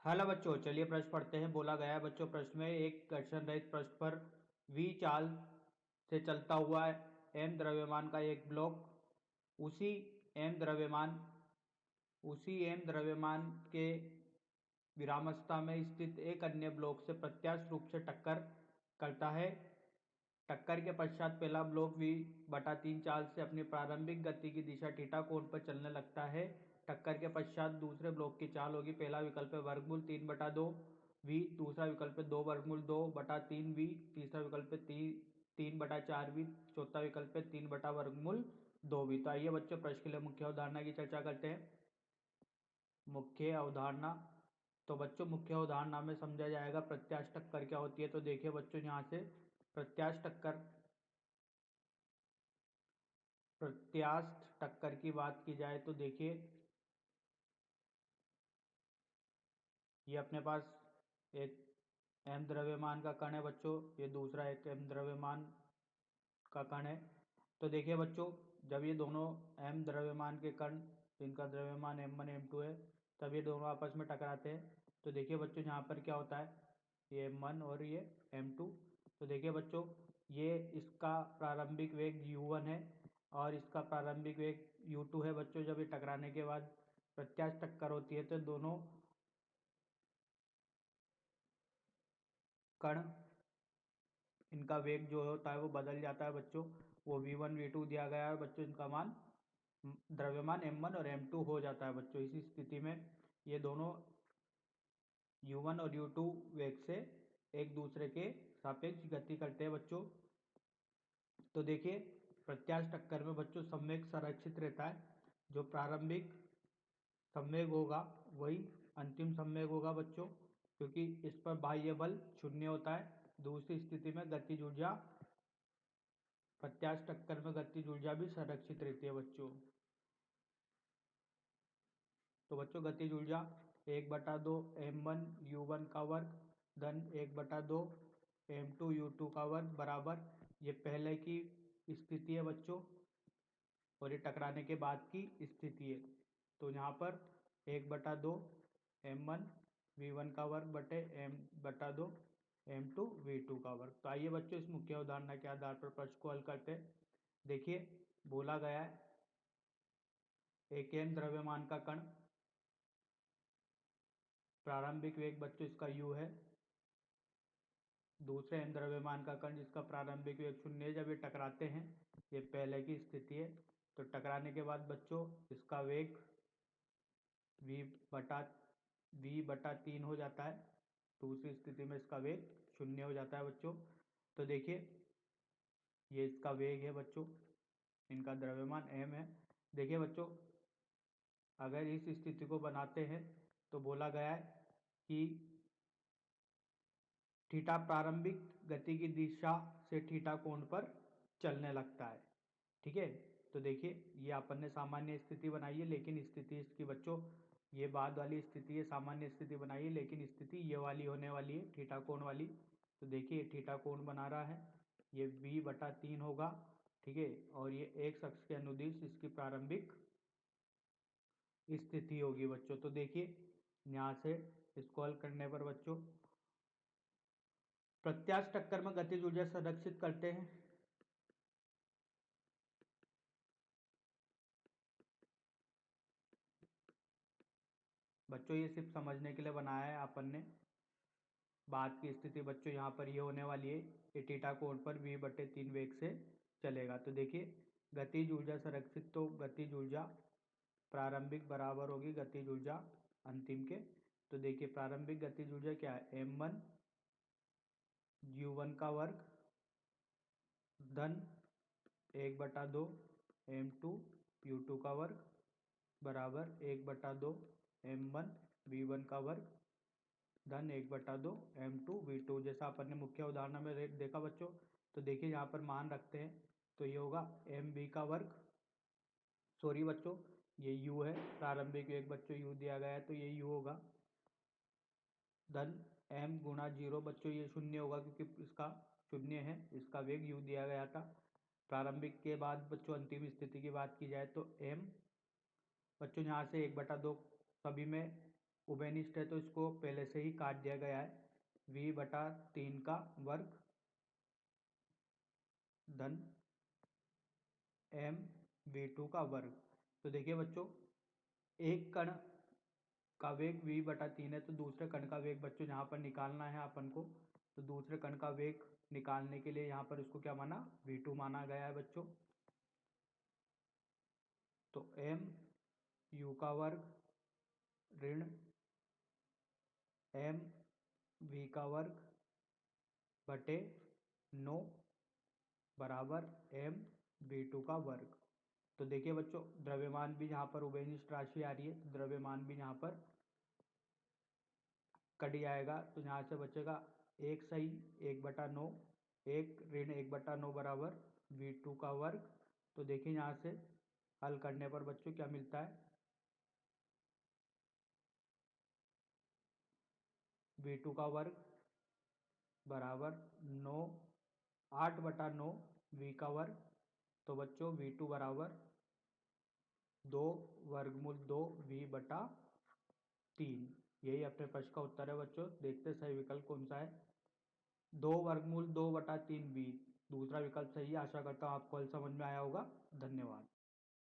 Hello बच्चों, चलिए प्रश्न पढ़ते हैं। बोला गया है बच्चों प्रश्न में, एक घर्षण रहित पृष्ठ पर v चाल से चलता हुआ m द्रव्यमान का एक ब्लॉक उसी m द्रव्यमान के विरामावस्था में स्थित एक अन्य ब्लॉक से प्रत्यास्थ रूप से टक्कर करता है। टक्कर के पश्चात पहला ब्लॉक v/3 चाल से अपनी प्रारंभिक गति की दिशा थीटा कोण पर चलने लगता है। टक्कर के पश्चात दूसरे ब्लॉक की चाल होगी, पहला विकल्प है वर्गमूल 3/2 v, दूसरा विकल्प है 2 वर्गमूल 2/3 v, तीसरा विकल्प है 3/4 v, चौथा विकल्प है 3/वर्गमूल 2 v। तो आइए बच्चों प्रश्न के लिए मुख्य अवधारणा की चर्चा करते हैं। मुख्य अवधारणा, तो बच्चों मुख्य अवधारणा में समझा जाएगा प्रत्यास्थ टक्कर क्या होती है। तो देखिए बच्चों, यहाँ से प्रत्यास्थ टक्कर की बात की जाए तो देखिए, ये अपने पास एक m द्रव्यमान का कण है बच्चों, ये दूसरा एक m द्रव्यमान का कण है। तो देखिए बच्चों, जब ये दोनों m द्रव्यमान के कण, जिनका द्रव्यमान m1 m2 है, तब ये दोनों आपस में टकराते हैं। तो देखिए बच्चों, यहाँ पर क्या होता है, ये m1 और ये m2। तो देखिए बच्चों, ये इसका प्रारंभिक वेग u1 है और इसका प्रारंभिक वेग u2 है बच्चों। जब ये टकराने के बाद प्रत्यास्थ टक्कर होती है तो दोनों कण, इनका वेग जो होता है वो बदल जाता है बच्चों। वो v1 v2 दिया गया है बच्चों, इनका मान द्रव्यमान m1 और m2 हो जाता है बच्चों। इसी स्थिति में ये दोनों u1 और u2 वेग से एक दूसरे के सापेक्ष गति करते हैं बच्चों। तो देखिए, प्रत्यास्थ टक्कर में बच्चों संवेग संरक्षित रहता है। जो प्रारंभिक संवेग होगा वही अंतिम संवेग होगा बच्चों, क्योंकि इस पर बाह्य बल शून्य होता है। दूसरी स्थिति में गतिज ऊर्जा, प्रत्यास्थ टक्कर में गतिज ऊर्जा भी संरक्षित रहती है बच्चों। तो बच्चों गतिज ऊर्जा 1/2 m1 u1 का वर्ग धन 1/2 m2 u2 का वर्ग बराबर, ये पहले की स्थिति है बच्चों और ये टकराने के बाद की स्थिति है। तो यहाँ पर 1/2 m1 v1 का वर्ग बटे 1/2 m2 v2 का वर्ग। तो आइए बच्चों इस मुख्य उदाहरण के आधार पर प्रश्न को हल करते हैं। देखिए, बोला गया है एक m द्रव्यमान का कण, प्रारंभिक वेग बच्चों इसका u है, दूसरे m द्रव्यमान का कण जिसका प्रारंभिक वेग 0 है। जब ये टकराते हैं, ये पहले की स्थिति है, तो टकराने के बाद बच्चों इसका वेग v/3 हो जाता है। दूसरी स्थिति में इसका वेग 0 हो जाता है बच्चों। तो देखिए, ये इसका वेग है बच्चों, इनका द्रव्यमान m है। देखिए बच्चों, अगर इस स्थिति को बनाते हैं तो बोला गया है कि थीटा प्रारंभिक गति की दिशा से थीटा कोण पर चलने लगता है। ठीक है, तो देखिए ये अपन ने सामान्य स्थिति बनाई है, लेकिन स्थिति इसकी बच्चों ये बाद वाली स्थिति है, सामान्य स्थिति बनाई है, लेकिन स्थिति ये वाली होने वाली है, थीटा कोण वाली। तो देखिए थीटा कोण बना रहा है, ये v/3 होगा। ठीक है, और ये एक अक्ष के अनुदिश इसकी प्रारंभिक स्थिति होगी बच्चों। तो देखिए यहाँ से इसको हल करने पर बच्चों प्रत्यास्थ टक्कर में गतिज ऊर्जा संरक्षित करते हैं। बच्चों ये सिर्फ समझने के लिए बनाया है अपन ने। बाद की स्थिति बच्चों यहाँ पर ये होने वाली है, ये थीटा कोण पर v/3 वेग से चलेगा। तो देखिए गतिज ऊर्जा संरक्षित, तो गतिज ऊर्जा प्रारंभिक बराबर होगी गतिज ऊर्जा अंतिम के। तो देखिए प्रारंभिक गतिज ऊर्जा क्या है, m1 u1 का वर्ग धन 1/2 m2 u2 का वर्ग बराबर 1/2 m1 v1 का वर्ग धन 1/2 m2 v2। जैसा अपन ने मुख्य उदाहरण में देखा बच्चों। तो देखिए यहाँ पर मान रखते हैं, तो ये होगा mv का वर्ग, सॉरी बच्चों ये u है, प्रारंभिक वेग बच्चों u दिया गया है तो ये u होगा, धन m गुणा 0 बच्चों ये 0 होगा क्योंकि इसका 0 है, इसका वेग u दिया गया था। प्रारंभिक के बाद बच्चों अंतिम स्थिति की बात की जाए तो m बच्चों यहाँ से 1/2 सभी में उभयनिष्ठ है तो इसको पहले से ही काट दिया गया है। v/3 का वर्ग धन mv2 का वर्ग। तो देखिए बच्चों, एक कण का वेग v/3 है तो दूसरे कण का वेग बच्चों यहाँ पर निकालना है अपन को। तो दूसरे कण का वेग निकालने के लिए यहाँ पर इसको क्या माना, v2 माना गया है बच्चों। तो m u का वर्ग ऋण m v का वर्ग बटे 9 बराबर m v2 का वर्ग। तो देखिए बच्चों, द्रव्यमान भी यहाँ पर उभयनिष्ठ राशि आ रही है तो द्रव्यमान भी यहाँ पर कट जाएगा। तो यहाँ से बचेगा 1 सही 1/9, 1 ऋण 1/9 बराबर v2 का वर्ग। तो देखिए यहाँ से हल करने पर बच्चों क्या मिलता है, v2 का वर्ग बराबर 9 8/9 v का वर्ग। तो बच्चों v2 बराबर 2√2v/3। यही अपने प्रश्न का उत्तर है बच्चों। देखते सही विकल्प कौन सा है। 2√2/3v दूसरा विकल्प सही है। आशा करता हूँ आपको हल समझ में आया होगा। धन्यवाद।